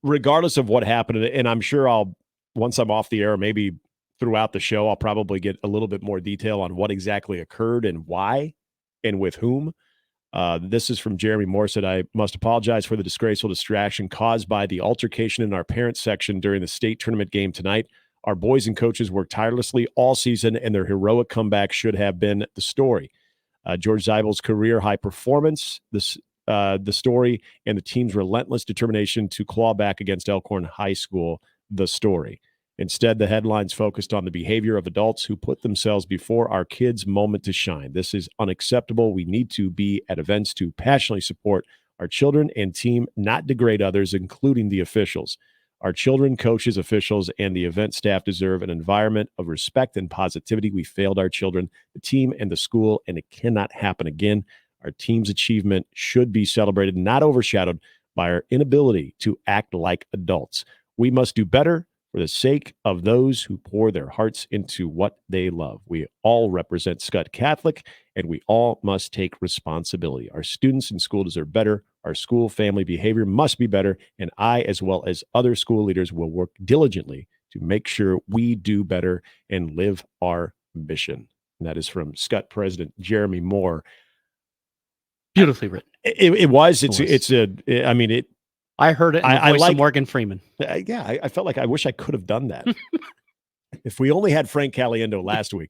regardless of what happened, and I'm sure once I'm off the air, maybe throughout the show, I'll probably get a little bit more detail on what exactly occurred and why and with whom. This is from Jeremy Moore. Said, I must apologize for the disgraceful distraction caused by the altercation in our parents section during the state tournament game tonight. Our boys and coaches worked tirelessly all season, and their heroic comeback should have been the story. George Zeibel's career high performance, the story, and the team's relentless determination to claw back against Elkhorn High School, the story. Instead, the headlines focused on the behavior of adults who put themselves before our kids' moment to shine. This is unacceptable. We need to be at events to passionately support our children and team, not degrade others, including the officials. Our children, coaches, officials, and the event staff deserve an environment of respect and positivity. We failed our children, the team, and the school, and it cannot happen again. Our team's achievement should be celebrated, not overshadowed by our inability to act like adults. We must do better for the sake of those who pour their hearts into what they love. We all represent Scott Catholic, and we all must take responsibility. Our students in school deserve better. Our school family behavior must be better, and I, as well as other school leaders, will work diligently to make sure we do better and live our mission. And that is from Scott President Jeremy Moore. Beautifully written. It was. I mean, it. I heard it in the voice of Morgan Freeman. I felt like I wish I could have done that. If we only had Frank Caliendo last week.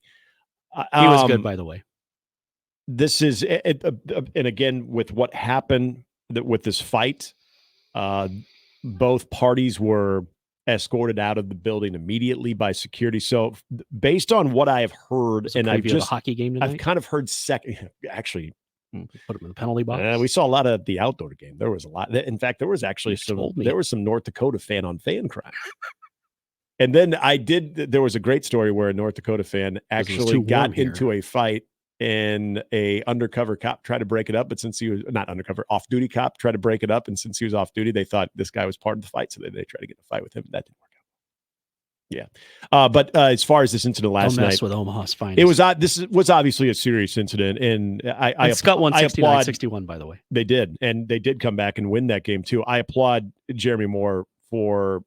He was good, by the way. This is, and again, with what happened with this fight, both parties were escorted out of the building immediately by security. So based on what I have heard, and I've just, the hockey game tonight? I've kind of heard actually, put him in the penalty box. We saw a lot of the outdoor game. There was a lot. In fact, there was actually some North Dakota fan on fan crime. And then there was a great story where a North Dakota fan actually got into a fight and a undercover cop tried to break it up. But since he was not undercover, off-duty cop tried to break it up. And since he was off duty, they thought this guy was part of the fight. So they tried to get in a fight with him. That didn't work out. Yeah. But as far as this incident last night, with Omaha's finest. It was, this was obviously a serious incident. And Scott won 69-61, by the way. They did. And they did come back and win that game too. I applaud Jeremy Moore for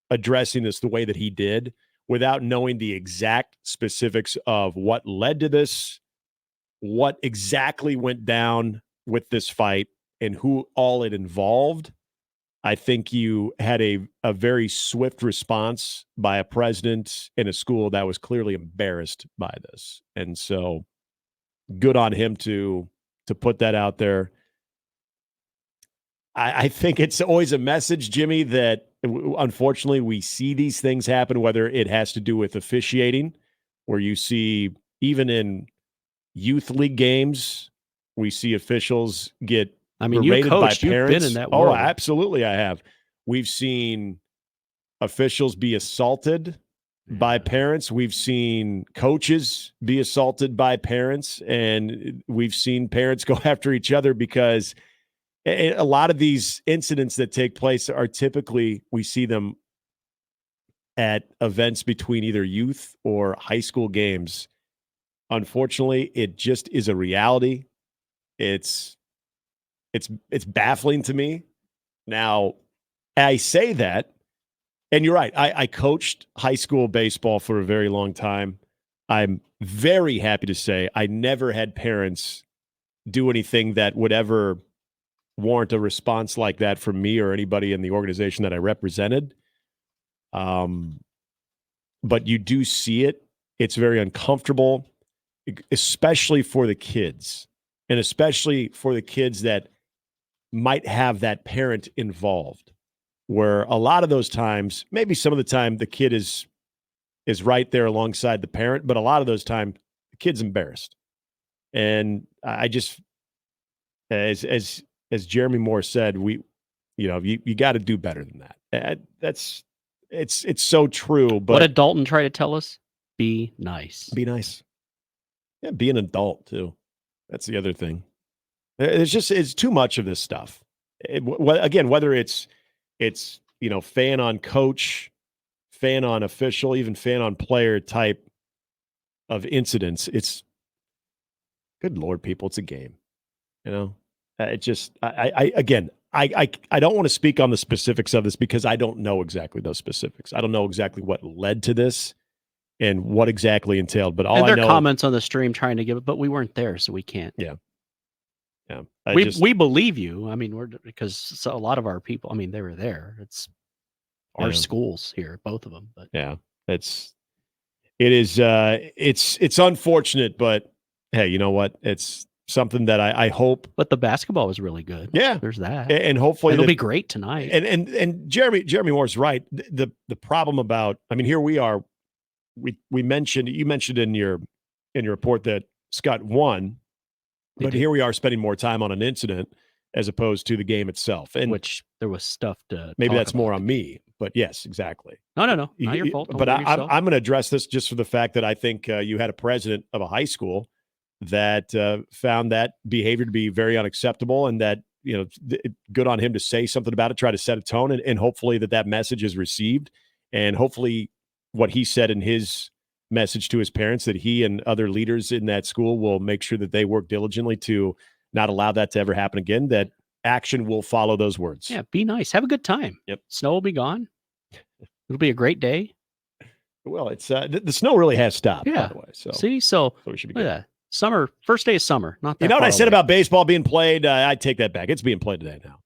addressing this the way that he did without knowing the exact specifics of what led to this, what exactly went down with this fight, and who all it involved. I think you had a very swift response by a president in a school that was clearly embarrassed by this. And so good on him to put that out there. I think it's always a message, Jimmy, that unfortunately we see these things happen, whether it has to do with officiating, where you see even in youth league games, we see officials get berated by parents. You've been in that world. Oh, absolutely, I have. We've seen officials be assaulted by parents. We've seen coaches be assaulted by parents, and we've seen parents go after each other because a lot of these incidents that take place are typically, we see them at events between either youth or high school games. Unfortunately, it just is a reality. It's baffling to me. Now, I say that, and you're right. I coached high school baseball for a very long time. I'm very happy to say I never had parents do anything that would ever warrant a response like that from me or anybody in the organization that I represented. But you do see it. It's very uncomfortable, especially for the kids, and especially for the kids that might have that parent involved, where a lot of those times, maybe some of the time the kid is right there alongside the parent, but a lot of those times the kid's embarrassed. And I just, as Jeremy Moore said, you got to do better than that. It's so true. But what did Dalton try to tell us? Be nice. Be nice. Yeah, be an adult too. That's the other thing. It's too much of this stuff. Again, whether it's fan on coach, fan on official, even fan on player type of incidents. It's good Lord, people. It's a game. Again, I don't want to speak on the specifics of this because I don't know exactly those specifics. I don't know exactly what led to this and what exactly entailed. But all and I their know, comments on the stream trying to give it, but we weren't there, so we can't. Yeah. We believe you. I mean, because a lot of our people. I mean, they were there. It's our schools here, both of them. But yeah, it's unfortunate, but hey, you know what? It's something that I hope. But the basketball was really good. Yeah, there's that, and hopefully it'll be great tonight. And Jeremy Moore's right. The problem about, I mean, here we are. You mentioned in your report that Scott won, but here we are spending more time on an incident as opposed to the game itself, and which there was stuff to maybe that's more on me. But yes, exactly. No, not your fault. But I'm going to address this just for the fact that I think you had a president of a high school that found that behavior to be very unacceptable, and that, you know, good on him to say something about it, try to set a tone, and hopefully that message is received, and hopefully what he said in his message to his parents, that he and other leaders in that school will make sure that they work diligently to not allow that to ever happen again, that action will follow those words. Yeah, be nice. Have a good time. Yep. Snow will be gone. It'll be a great day. Well, it's the snow really has stopped, by the way. So we should be good. Summer, first day of summer. Not that you know what I said away. about baseball being played? I take that back. It's being played today now.